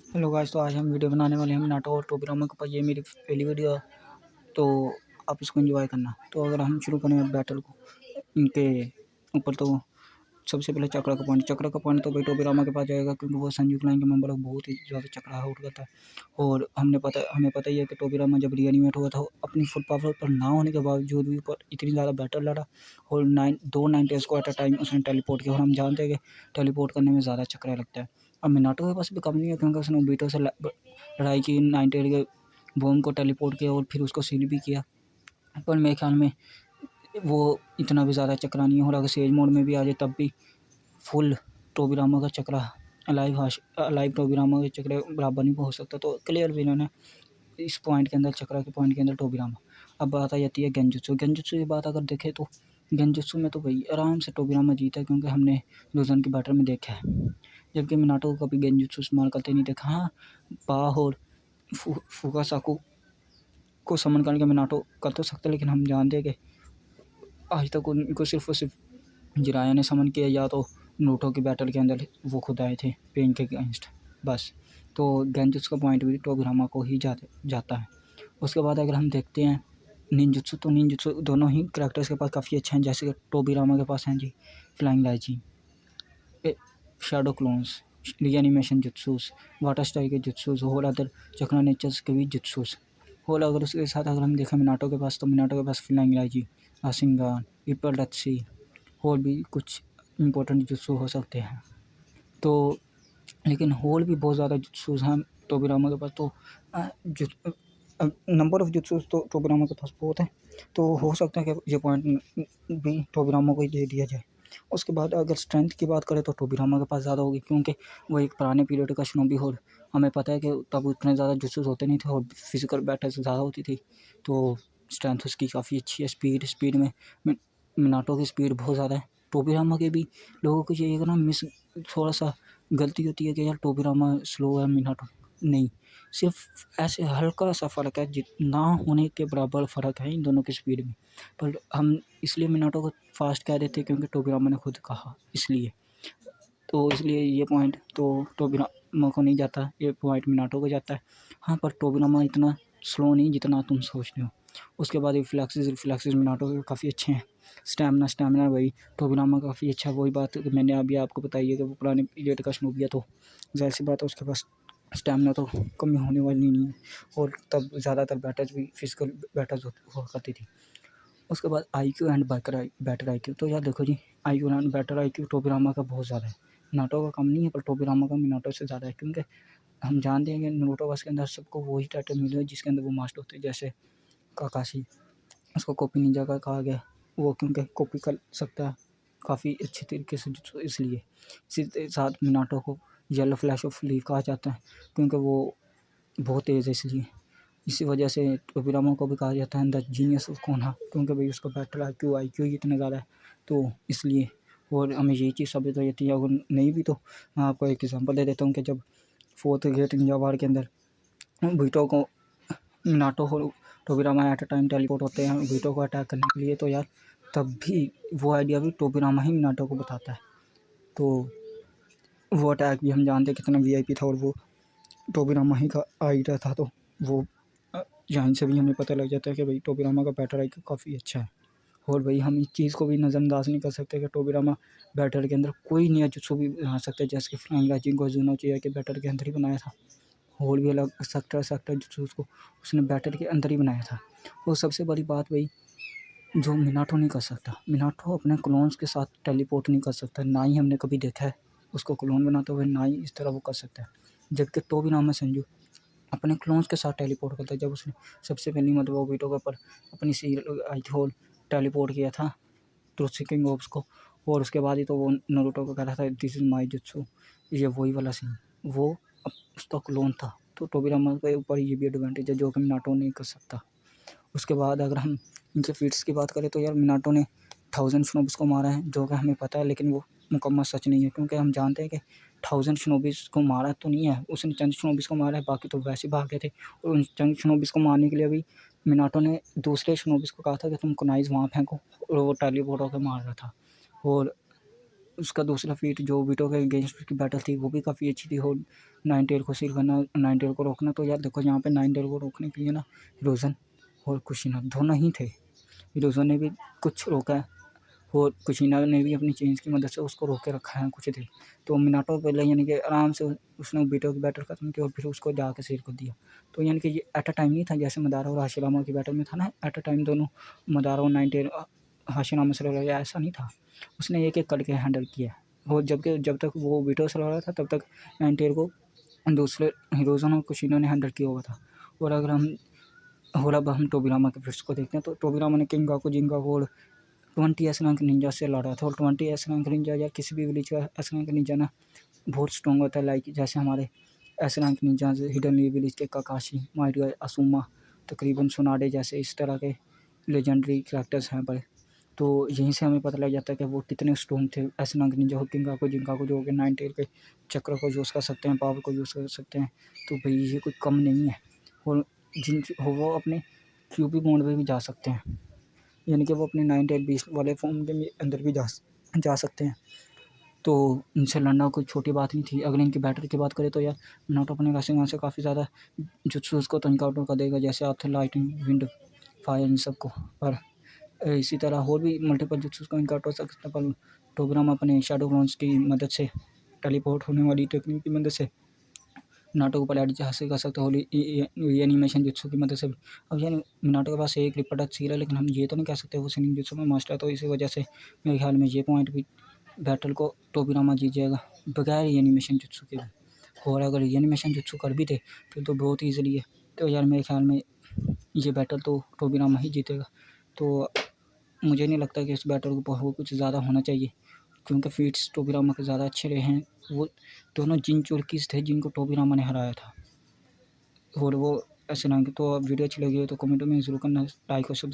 Hello guys, तो आज हम वीडियो बनाने वाले हैं नाटो और टोबिरामा के ऊपर। ये मेरी पहली वीडियो है, तो आप इसको एंजॉय करना। तो अगर हम शुरू करें बैटल को इनके ऊपर, तो सबसे पहले चक्रा का पॉइंट तो भाई टोबिरामा के पास जाएगा, क्योंकि वो संजू क्लाइन के मेंबर बहुत ही ज़्यादा चक्रा आउट करता है। और हमें पता ही है कि टोबिरामा जब रीएनिमेट हुआ था, अपनी फुल पावर पर ना होने के बावजूद भी पर इतनी ज़्यादा बैटल लड़ा और 9 को एट अ टाइम उसने टेलीपोर्ट किया। और हम जानते हैं कि टेलीपोर्ट करने में ज़्यादा चक्रा लगता है। अब मिनाटो के पास भी कम नहीं है, क्योंकि उसने ओबीटो से लड़ाई की, 9 के बॉम्ब को टेलीपोर्ट किया और फिर उसको सील भी किया। पर मेरे ख्याल में वो इतना भी ज़्यादा चक्रा नहीं है। और अगर सेज मोड में भी आ जाए तब भी फुल टोबिरामा का चक्रा अलाइव टोबिरामा के चक्र बराबर नहीं पहुंच सकता। तो क्लियर विलन है इस पॉइंट के अंदर, चक्रा के पॉइंट के अंदर टोबिरामा। अब बात आ जाती है गेंजुत्सु की बात अगर देखें तो गेंजुत्सु में तो भाई आराम से टोबिरामा जीता है, क्योंकि हमने लूजन की बैटल में देखा है। जबकि मिनाटो को कभी गेंजुत्सु इस्तेमाल करते नहीं देखा। हाँ, पा और फुकासाकु को समन करने के मिनाटो कर तो सकते, लेकिन हम जानते हैं कि आज तक उनको सिर्फ और सिर्फ जिराया ने समन किया, या तो नोटो की बैटल के अंदर वो खुद आए थे पेन के अगेंस्ट, बस। तो गेंजुत्सु का पॉइंट भी टोबिरामा को ही जाता है। उसके बाद अगर हम देखते हैं निंजुत्सु, तो निंजुत्सु दोनों ही करैक्टर्स के पास काफ़ी अच्छे हैं। जैसे कि टोबिरामा के पास हैं जी फ्लाइंग लाइची, shadow clones, reanimation jutsus, water style के जुत्सूस, और अदर चक्रा नेचर्स के भी जुत्सूस। और अगर उसके साथ अगर हम देखें मिनाटो के पास, तो मिनाटो के पास फ्लाइंग लाइची, राशिंगान, पीपल डथसी और भी कुछ इंपॉर्टेंट जुत्सु हो सकते हैं। तो लेकिन होल भी बहुत ज़्यादा जुत्सूस हैं टोबिरामा के पास। तो नंबर ऑफ़ जुत्सूस तो टोबिरामा के पास बहुत है। तो हो सकता है कि ये पॉइंट भी टोबिरामा को ही दे दिया जाए। उसके बाद अगर स्ट्रेंथ की बात करें तो टोबिरामा के पास ज़्यादा होगी, क्योंकि वो एक पुराने पीरियड का शिनोबी। और हमें पता है कि तब उतने ज़्यादा जुत्सूस होते नहीं थे और फिजिकल बैटल्स ज़्यादा होती थी। तो स्ट्रेंथ उसकी काफ़ी अच्छी है। स्पीड में मिनाटो की स्पीड बहुत ज़्यादा है। टोबिरामा के भी लोगों को ये ना थोड़ा सा गलती होती है कि यार टोबिरामा स्लो है, मिनाटो नहीं। सिर्फ ऐसे हल्का सा फ़र्क है, ना होने के बराबर फ़र्क है इन दोनों की स्पीड में। पर हम इसलिए मिनाटो को फास्ट कह देते हैं, क्योंकि टोबिरामा ने खुद कहा इसलिए। तो इसलिए ये पॉइंट तो टोबिरामा को नहीं जाता, ये पॉइंट मिनाटो को जाता है। हाँ, पर टोबिरामा इतना स्लो नहीं जितना तुम सोचते हो। उसके बाद रिफ्लेक्सेस मिनाटो के काफ़ी अच्छे हैं। स्टैमिना वही टोबिरामा काफ़ी अच्छा है। वही बात मैंने अभी आपको बताई है कि वो पुराने पीरियड का शनोबी है, तो ज़ाहिर सी बात है उसके पास स्टैमिना तो कमी होने वाली नहीं है। और तब ज़्यादातर बैटल्स भी फिजिकल बैटल्स हुआ करती थी। उसके बाद आईक्यू एंड बैटर आईक्यू, तो यार देखो जी, आईक्यू एंड बैटर आईक्यू टोबिरामा का बहुत ज़्यादा है। नाटो का कम नहीं है, पर टोबिरामा का मिनाटो से ज़्यादा है, क्योंकि हम जानते हैं कि नारुतोवर्स के अंदर सबको वही टाइटल मिले हैं जिसके अंदर वो मास्टर होते हैं। जैसे काकाशी, उसको कॉपी निंजा का कहा गया, वो क्योंकि कॉपी कर सकता है काफ़ी अच्छे तरीके से, इसलिए इसी साथ मिनाटो को येलो फ्लैश ऑफ लीफ कहा जाता है, क्योंकि वो बहुत तेज़ है। इसलिए इसी वजह से टोबिरामा को भी कहा जाता है द जीनियस ऑफ कोनहा, क्योंकि भाई उसका बैटल आईक्यू ही इतना ज़्यादा है, तो इसलिए। और हमें यही चीज़ साबित हो जाती है। अगर नहीं भी तो मैं आपको एक एग्जांपल दे देता हूँ कि जब फोर्थ ग्रेट निंजा वार के अंदर बीटो को मिनाटो और टोबिरामा एट अ टाइम टेलीपोर्ट होते हैं बीटो को अटैक करने के लिए, तो यार तब भी वो आइडिया भी टोबिरामा ही मिनाटो को बताता है। तो वो अटैक भी हम जानते हैं कितना वीआईपी था, और वो टोबिरामा ही का आइडिया था। तो वो यहाँ से भी हमें पता लग जाता है कि भाई टोबिरामा का बैटर आइक्यू काफ़ी अच्छा है। और भाई हम इस चीज़ को भी नज़रअंदाज नहीं कर सकते कि टोबिरामा बैटर के अंदर कोई नया जुत्सु भी बना सकता है, जैसे कि फ्लाइंग लाइजिंग को ज़ूनोचिया के बैटर के अंदर ही बनाया था। और भी अलग सेक्टर जुत्सु उसको उसने बैटर के अंदर ही बनाया था। और सबसे बड़ी बात भाई, जो मिनाटो नहीं कर सकता, मिनाटो अपने क्लोन्स के साथ टेलीपोर्ट नहीं कर सकता, ना ही हमने कभी देखा है उसको क्लोन बनाते हुए, ना ही इस तरह वो कर सकता है। जबकि टोबिरामा संजू अपने क्लोन्स के साथ टेलीपोर्ट करता है। जब उसने सबसे पहली मतलब ओबीटो के ऊपर अपनी सील आई होल टेलीपोर्ट किया था टू सीकिंग ओब्स को, और उसके बाद ही तो वो नारुतो को कह रहा था दिस इज़ माय जुत्सु, ये वही वाला सीन, वो अब उसका क्लोन था। तो टोबिरामा के ऊपर ये भी एडवांटेज है जो कि मिनाटो नहीं कर सकता। उसके बाद अगर हम इनके फीट्स की बात करें, तो यार मिनाटो ने 1000 शनोबिस को मारा है, जो कि हमें पता है, लेकिन वो मुकम्मल सच नहीं है, क्योंकि हम जानते हैं कि 1000 शनोबिस को मारा तो नहीं है उसने, चंद शनोबिस को मारा है, बाकी तो वैसे ही भाग गए थे। और उन चंद शनोबिस को मारने के लिए भी मिनाटो ने दूसरे शनोबिस को कहा था कि तुम कुनाइज वहाँ फेंको, और वो टेलीपोर्ट होकर मार रहा था। और उसका दूसरा फीट जो वीटो के अगेंस्ट की बैटल थी वो भी काफ़ी अच्छी थी। और नाइनटेल को सील करना, नाइनटेल को रोकना। तो यार देखो यहाँ पे नाइनटेल को रोकने के लिए ना हिरोजन और कुशिना दोनों ही थे। हिरोजन ने भी कुछ रोका है और कुशिना ने भी अपनी चेंज की मदद से उसको रोक के रखा है कुछ देर। तो मिनाटो पहले यानी कि आराम से उसने वीटो की बैटल खत्म की और फिर उसको जाके सील कर दिया। तो यानी कि ये एट अ टाइम नहीं था जैसे मदारा और हाशिरामा की बैटल में था ना, एट अ टाइम दोनों मदारा और नाइनटेल हाशिरामा से लड़ रहे, ऐसा नहीं था। उसने एक एक करके हैंडल किया। और जब तक वो वीटो से लड़ रहा था तब तक नाइनटेल को दूसरे हिरोजन और कुशिना ने हैंडल किया हुआ था। और अगर हम और अब हम टोबिरामा के फिट्स को देखते हैं तो टोबिरामा ने किंगाको जिंगाको और 20 एस रैंक निंजा से लड़ा था। और 20 एस रैंक निंजा या किसी भी विलेज का एस रैंक निंजा ना बहुत स्ट्रॉन्ग होता है। लाइक जैसे हमारे S rank Ninja hidden village के काकाशी, माइडुआ, असुमा, तकरीबन सोनाडे जैसे इस तरह के लेजेंडरी कैरेक्टर्स हैं बड़े। तो यहीं से हमें पता लग जाता है कि वो कितने स्ट्रॉन्ग थे। एस रैंक निंजा हो किंगाको जिंगाको जो हो गए, नाइनटेल के चक्र को यूज़ कर सकते हैं, पावर को यूज़ कर सकते हैं। तो भाई ये कोई कम नहीं है। और जिन वो अपने क्यूबी मोड में भी जा सकते हैं, यानी कि वो अपने 9 बीस्ट वाले फॉर्म के अंदर भी जा सकते हैं। तो इनसे लड़ना कोई छोटी बात नहीं थी। अगर इनकी बैटरी की बात करें तो यार मिनाटो अपने राशिंगन से काफ़ी ज़्यादा जुत्सुस को तो इनकाउंटर कर देगा, जैसे आप थे लाइटिंग, विंड, फायर, इन सबको। पर इसी तरह और भी मल्टीपल जुत्सुस को इनकाउंटर कर सकते हैं। पर टोबिरामा अपने शैडो क्लोन्स की मदद से, टेलीपोर्ट होने वाली टेक्निक की मदद से मिनाटो को पलट हासिल कर सकते हो एनिमेशन जुत्सु की मदद से भी। अब यार मिनाटो के पास एक रिपीटेड सील है, लेकिन हम ये तो नहीं कह सकते वो सिंगिंग जुत्सु में मास्टर है। तो इसी वजह से मेरे ख्याल में ये पॉइंट भी बैटल को टोबिरामा जीत जाएगा बगैर एनिमेशन जुत्सु के भी। और अगर एनिमेशन जुत्सु कर भी थे फिर तो बहुत ईजिली है। तो यार मेरे ख्याल में ये बैटल तो टोबिरामा ही जीतेगा। तो मुझे नहीं लगता कि इस बैटल को बहुत कुछ ज़्यादा होना चाहिए, क्योंकि फीट्स टोबिरामा के ज़्यादा अच्छे रहे हैं। वो दोनों जिनचुरकीज़ थे जिनको टोबिरामा ने हराया था। और वो ऐसे ना। तो वीडियो अच्छी लगी हो तो कमेंट में ज़रूर करना, लाइक और सब्सक्राइब।